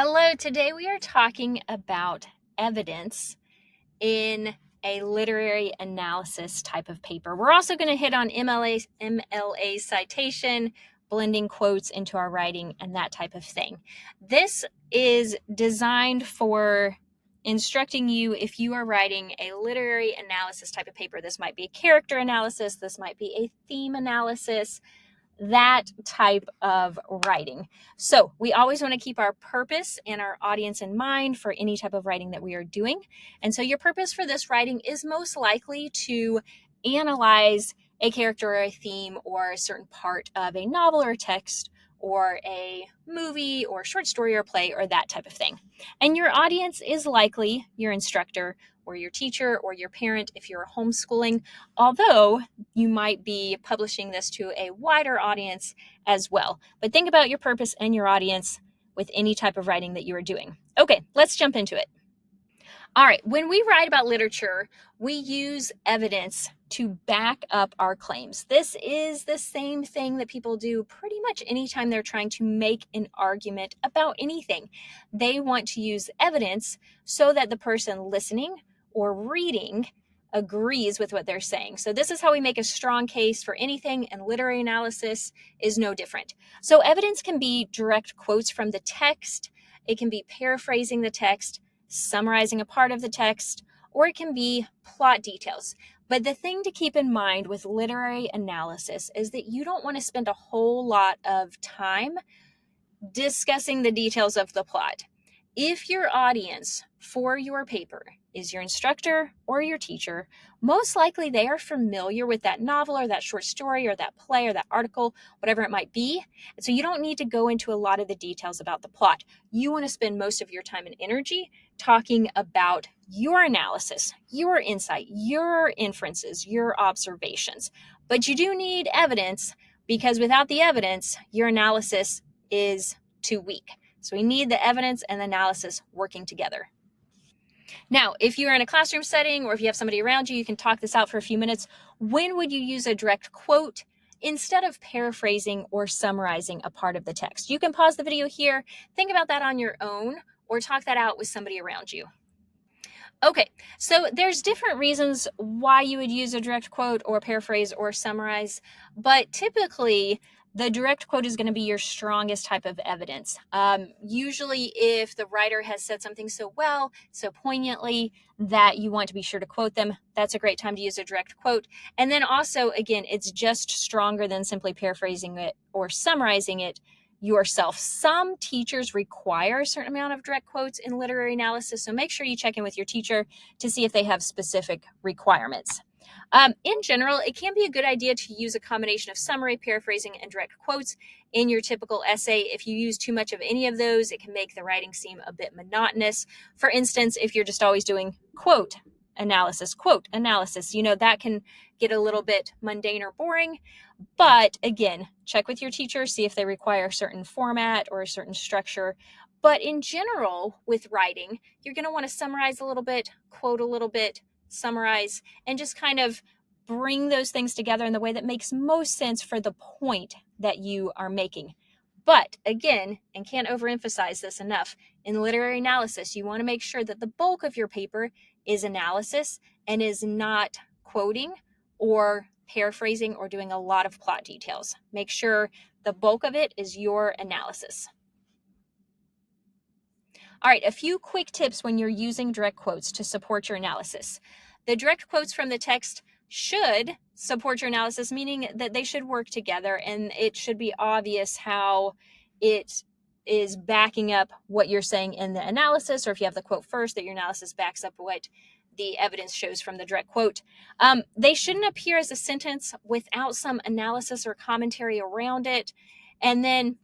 Hello, today we are talking about evidence in a literary analysis type of paper. We're also going to hit on MLA citation, blending quotes into our writing, and that type of thing. This is designed for instructing you if you are writing a literary analysis type of paper. This might be a character analysis, this might be a theme analysis, that type of writing. So we always want to keep our purpose and our audience in mind for any type of writing that we are doing. And so your purpose for this writing is most likely to analyze a character or a theme or a certain part of a novel or a text or a movie or short story or play or that type of thing. And your audience is likely your instructor or your teacher or your parent if you're homeschooling, although you might be publishing this to a wider audience as well. But think about your purpose and your audience with any type of writing that you are doing. Okay, let's jump into it. All right, when we write about literature, we use evidence to back up our claims. This is the same thing that people do pretty much anytime they're trying to make an argument about anything. They want to use evidence so that the person listening or reading agrees with what they're saying. So this is how we make a strong case for anything, and literary analysis is no different. So evidence can be direct quotes from the text, it can be paraphrasing the text, summarizing a part of the text, or it can be plot details. But the thing to keep in mind with literary analysis is that you don't want to spend a whole lot of time discussing the details of the plot. If your audience for your paper is your instructor or your teacher, most likely they are familiar with that novel or that short story or that play or that article, whatever it might be. And so you don't need to go into a lot of the details about the plot. You want to spend most of your time and energy talking about your analysis, your insight, your inferences, your observations. But you do need evidence, because without the evidence, your analysis is too weak. So we need the evidence and the analysis working together. Now, if you're in a classroom setting or if you have somebody around you, you can talk this out for a few minutes. When would you use a direct quote instead of paraphrasing or summarizing a part of the text? You can pause the video here, think about that on your own, or talk that out with somebody around you. Okay, so there's different reasons why you would use a direct quote or paraphrase or summarize, but typically the direct quote is going to be your strongest type of evidence. Usually if the writer has said something so well, so poignantly, that you want to be sure to quote them, that's a great time to use a direct quote. And then also, again, it's just stronger than simply paraphrasing it or summarizing it yourself. Some teachers require a certain amount of direct quotes in literary analysis, so make sure you check in with your teacher to see if they have specific requirements. In general, it can be a good idea to use a combination of summary, paraphrasing, and direct quotes in your typical essay. If you use too much of any of those, it can make the writing seem a bit monotonous. For instance, if you're just always doing quote analysis, that can get a little bit mundane or boring. But again, check with your teacher, see if they require a certain format or a certain structure. But in general, with writing, you're going to want to summarize a little bit, quote a little bit, summarize, and just kind of bring those things together in the way that makes most sense for the point that you are making. But again, and can't overemphasize this enough, in literary analysis, you want to make sure that the bulk of your paper is analysis and is not quoting or paraphrasing or doing a lot of plot details. Make sure the bulk of it is your analysis. All right, a few quick tips when you're using direct quotes to support your analysis. The direct quotes from the text should support your analysis, meaning that they should work together and it should be obvious how it is backing up what you're saying in the analysis, or if you have the quote first, that your analysis backs up what the evidence shows from the direct quote. They shouldn't appear as a sentence without some analysis or commentary around it. And then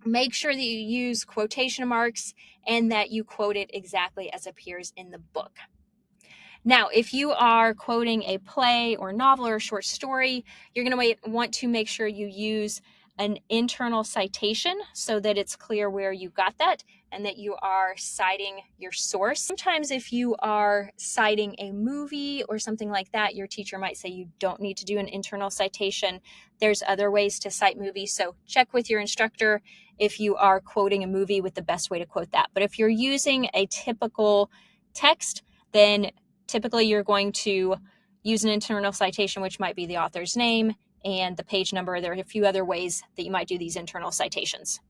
make sure that you use quotation marks and that you quote it exactly as appears in the book. Now, if you are quoting a play or novel or a short story, you're going to want to make sure you use an internal citation so that it's clear where you got that and that you are citing your source. Sometimes if you are citing a movie or something like that, your teacher might say you don't need to do an internal citation. There's other ways to cite movies, so check with your instructor if you are quoting a movie with the best way to quote that. But if you're using a typical text, then typically you're going to use an internal citation, which might be the author's name and the page number. There are a few other ways that you might do these internal citations.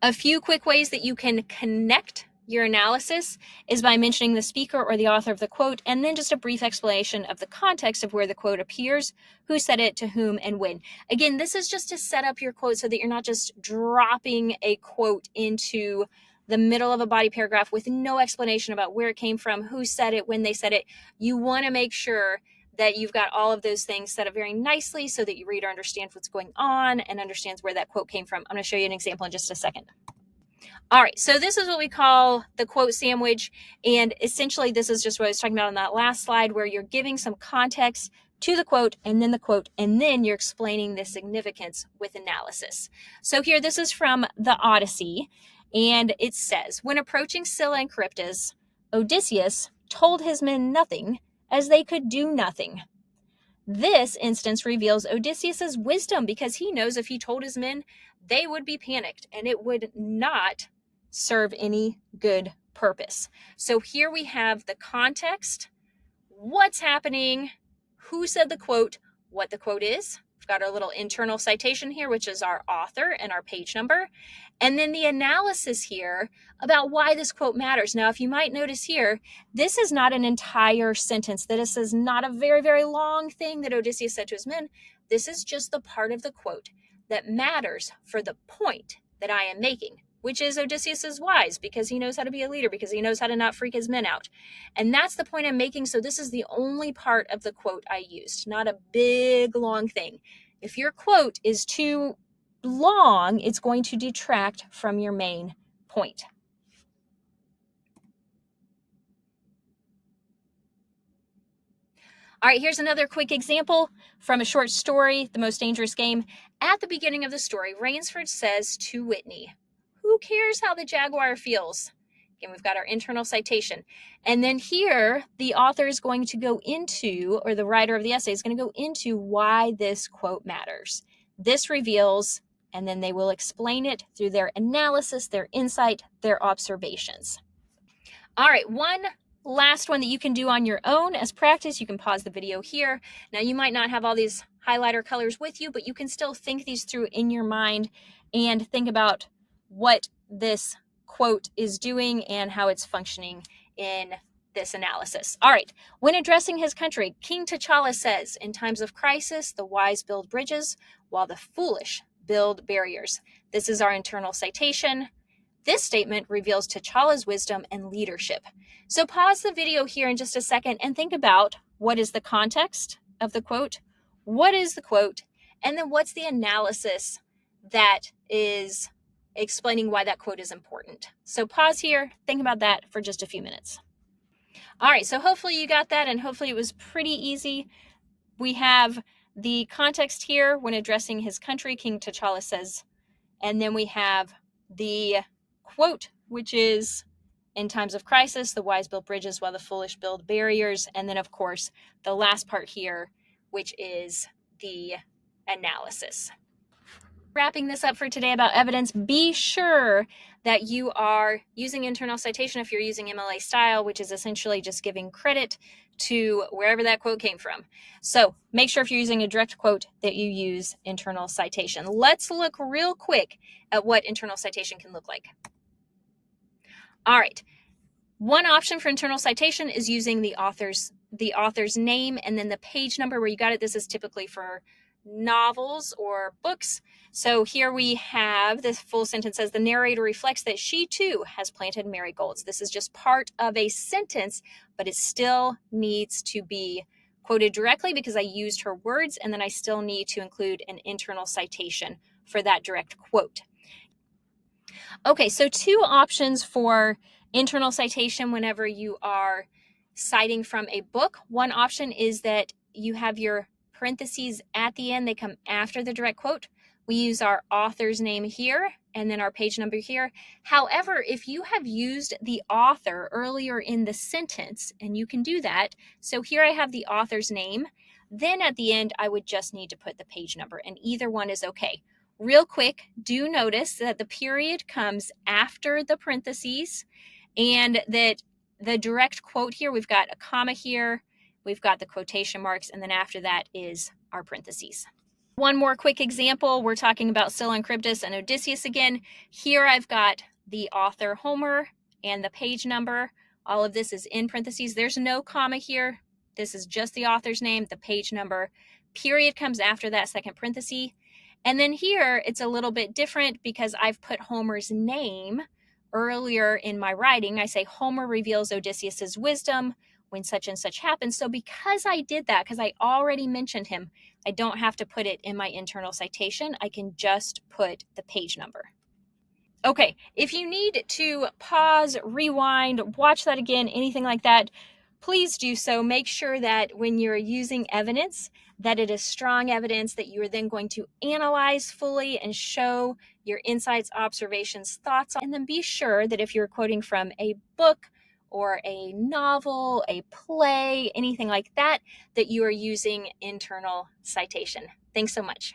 A few quick ways that you can connect your analysis is by mentioning the speaker or the author of the quote, and then just a brief explanation of the context of where the quote appears, who said it, to whom, and when. Again, this is just to set up your quote so that you're not just dropping a quote into the middle of a body paragraph with no explanation about where it came from, who said it, when they said it. You want to make sure that you've got all of those things set up very nicely so that your reader understands what's going on and understands where that quote came from. I'm going to show you an example in just a second. All right, so this is what we call the quote sandwich, and essentially this is just what I was talking about on that last slide, where you're giving some context to the quote, and then you're explaining the significance with analysis. So here, this is from the Odyssey, and it says, when approaching Scylla and Charybdis, Odysseus told his men nothing, as they could do nothing. This instance reveals Odysseus's wisdom, because he knows if he told his men, they would be panicked and it would not serve any good purpose. So here we have the context, what's happening, who said the quote, what the quote is. We've got our little internal citation here, which is our author and our page number. And then the analysis here about why this quote matters. Now, if you might notice here, this is not an entire sentence. This is not a very, very long thing that Odysseus said to his men. This is just the part of the quote that matters for the point that I am making, which is Odysseus is wise because he knows how to be a leader, because he knows how to not freak his men out. And that's the point I'm making. So this is the only part of the quote I used, not a big long thing. If your quote is too long, it's going to detract from your main point. All right, here's another quick example from a short story, The Most Dangerous Game. At the beginning of the story, Rainsford says to Whitney, who cares how the jaguar feels? Again, we've got our internal citation. And then here, the author is going to go into, or the writer of the essay is going to go into why this quote matters. This reveals, and then they will explain it through their analysis, their insight, their observations. All right, one last one that you can do on your own as practice. You can pause the video here. Now, you might not have all these highlighter colors with you, but you can still think these through in your mind and think about what this quote is doing and how it's functioning in this analysis. All right, when addressing his country, King T'Challa says, in times of crisis, the wise build bridges while the foolish build barriers. This is our internal citation. This statement reveals T'Challa's wisdom and leadership. So pause the video here in just a second and think about what is the context of the quote, what is the quote, and then what's the analysis that is explaining why that quote is important. So pause here, think about that for just a few minutes. All right, so hopefully you got that, and hopefully it was pretty easy. We have the context here when addressing his country, King T'Challa says, and then we have the quote, which is, in times of crisis, the wise build bridges while the foolish build barriers. And then, of course, the last part here, which is the analysis. Wrapping this up for today about evidence, be sure that you are using internal citation if you're using MLA style, which is essentially just giving credit to wherever that quote came from. So make sure if you're using a direct quote that you use internal citation. Let's look real quick at what internal citation can look like. All right. One option for internal citation is using the author's name and then the page number where you got it. This is typically for novels or books. So here we have this full sentence says, the narrator reflects that she too has planted marigolds. This is just part of a sentence, but it still needs to be quoted directly because I used her words, and then I still need to include an internal citation for that direct quote. Okay, so two options for internal citation whenever you are citing from a book. One option is that you have your parentheses at the end. They come after the direct quote. We use our author's name here and then our page number here. However, if you have used the author earlier in the sentence, and you can do that, so here I have the author's name, then at the end I would just need to put the page number, and either one is okay. Real quick, do notice that the period comes after the parentheses, and that the direct quote here, we've got a comma here, we've got the quotation marks, and then after that is our parentheses. One more quick example, we're talking about Scylla and Charybdis and Odysseus again. Here I've got the author Homer and the page number. All of this is in parentheses. There's no comma here. This is just the author's name, the page number. Period comes after that second parenthesis. And then here it's a little bit different because I've put Homer's name earlier in my writing. I say Homer reveals Odysseus's wisdom when such and such happens. So because I did that, because I already mentioned him, I don't have to put it in my internal citation. I can just put the page number. Okay, if you need to pause, rewind, watch that again, anything like that, please do so. Make sure that when you're using evidence, that it is strong evidence that you are then going to analyze fully and show your insights, observations, thoughts. And then be sure that if you're quoting from a book or a novel, a play, anything like that, that you are using internal citation. Thanks so much.